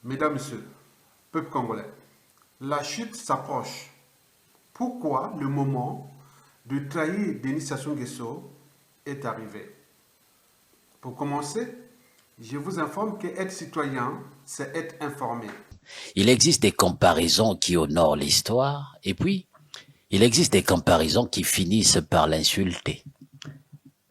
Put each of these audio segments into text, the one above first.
Mesdames, Messieurs, peuple congolais, la chute s'approche. Pourquoi le moment de trahir Denis Sassou Nguesso est arrivé? Pour commencer, je vous informe qu'être citoyen, c'est être informé. Il existe des comparaisons qui honorent l'histoire, et puis, il existe des comparaisons qui finissent par l'insulter.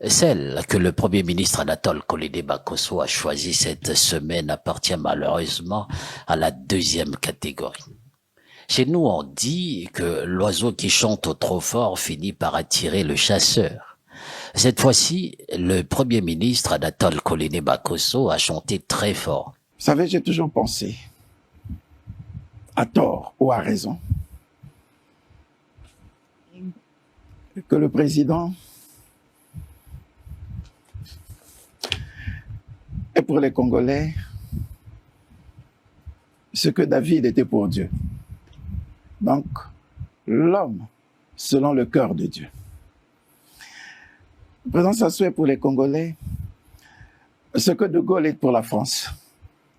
Celle que le Premier ministre Anatole Kolédé-Bakosso a choisie cette semaine appartient malheureusement à la deuxième catégorie. Chez nous, on dit que l'oiseau qui chante trop fort finit par attirer le chasseur. Cette fois-ci, le Premier ministre Anatole Kolédé-Bakosso a chanté très fort. Vous savez, j'ai toujours pensé, à tort ou à raison, que le président est pour les Congolais ce que David était pour Dieu. Donc, l'homme selon le cœur de Dieu. Le président Sassou est pour les Congolais ce que De Gaulle est pour la France.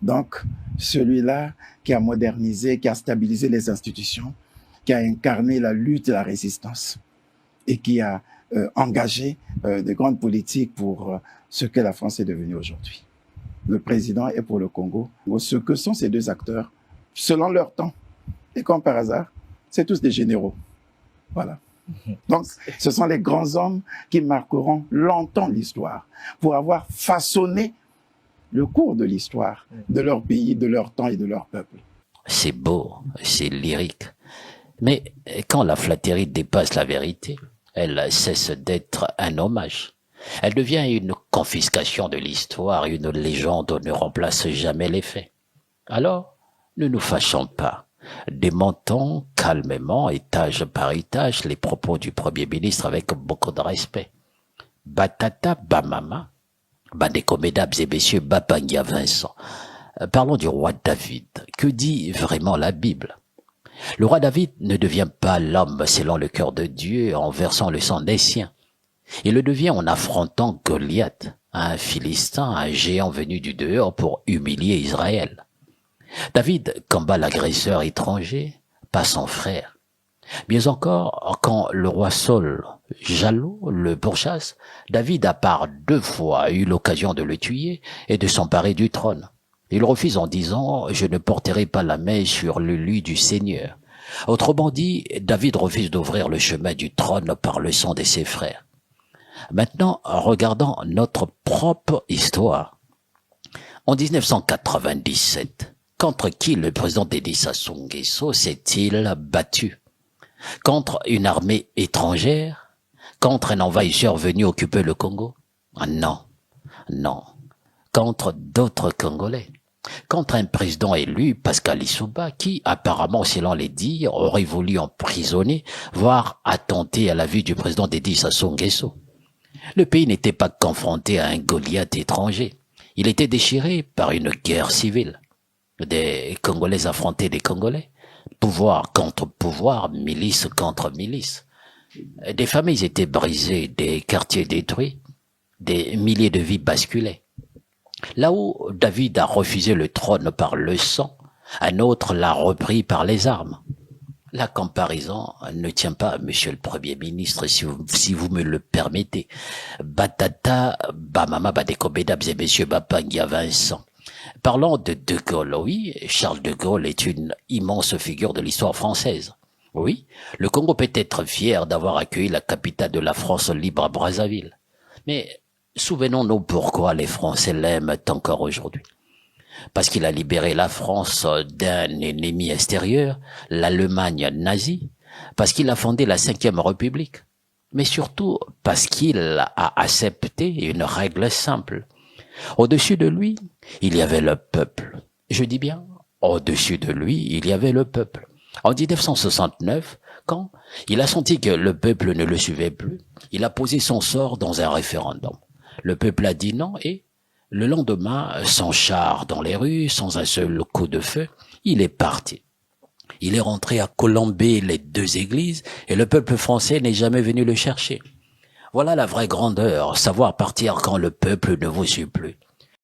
Donc, celui-là qui a modernisé, qui a stabilisé les institutions, qui a incarné la lutte et la résistance et qui a engagé de grandes politiques pour ce que la France est devenue aujourd'hui. Le président est pour le Congo ce que sont ces deux acteurs selon leur temps. Et comme par hasard, c'est tous des généraux. Voilà. Donc, ce sont les grands hommes qui marqueront longtemps l'histoire pour avoir façonné le cours de l'histoire de leur pays, de leur temps et de leur peuple. C'est beau, c'est lyrique. Mais quand la flatterie dépasse la vérité, elle cesse d'être un hommage. Elle devient une confiscation de l'histoire, une légende ne remplace jamais les faits. Alors, ne nous fâchons pas. Démontons calmement, étage par étage, les propos du Premier ministre avec beaucoup de respect. Batata Bamama, Bandeko, mesdames et messieurs, Bapangia Vincent. Parlons du roi David. Que dit vraiment la Bible? Le roi David ne devient pas l'homme selon le cœur de Dieu en versant le sang des siens. Il le devient en affrontant Goliath, un Philistin, un géant venu du dehors pour humilier Israël. David combat l'agresseur étranger, pas son frère. Mieux encore, quand le roi Saul, jaloux, le pourchasse, David a par 2 fois eu l'occasion de le tuer et de s'emparer du trône. Il refuse en disant « Je ne porterai pas la main sur l'élu du Seigneur ». Autrement dit, David refuse d'ouvrir le chemin du trône par le sang de ses frères. Maintenant, regardons notre propre histoire. En 1997, contre qui le président Denis Sassou Nguesso s'est-il battu? Contre une armée étrangère? Contre un envahisseur venu occuper le Congo? Non, non. Contre d'autres Congolais. Contre un président élu, Pascal Lissouba, qui, apparemment, selon les dires, aurait voulu emprisonner, voire attenter à la vie du président Denis Sassou Nguesso. Le pays n'était pas confronté à un Goliath étranger. Il était déchiré par une guerre civile. Des Congolais affrontaient des Congolais. Pouvoir contre pouvoir, milice contre milice. Des familles étaient brisées, des quartiers détruits, des milliers de vies basculaient. Là où David a refusé le trône par le sang, un autre l'a repris par les armes. La comparaison ne tient pas, monsieur le Premier ministre, si vous me le permettez. Batata, Bamama, Bandeko, mesdames et messieurs, Bapangia Vincent. Parlons de De Gaulle, oui, Charles de Gaulle est une immense figure de l'histoire française. Oui, le Congo peut être fier d'avoir accueilli la capitale de la France libre à Brazzaville. Mais souvenons-nous pourquoi les Français l'aiment encore aujourd'hui. Parce qu'il a libéré la France d'un ennemi extérieur, l'Allemagne nazie, parce qu'il a fondé la Cinquième République, mais surtout parce qu'il a accepté une règle simple. Au-dessus de lui, il y avait le peuple. Je dis bien, au-dessus de lui, il y avait le peuple. En 1969, quand il a senti que le peuple ne le suivait plus, il a posé son sort dans un référendum. Le peuple a dit non et le lendemain, sans char dans les rues, sans un seul coup de feu, il est parti. Il est rentré à colomber les 2 églises et le peuple français n'est jamais venu le chercher. Voilà la vraie grandeur, savoir partir quand le peuple ne vous suit plus.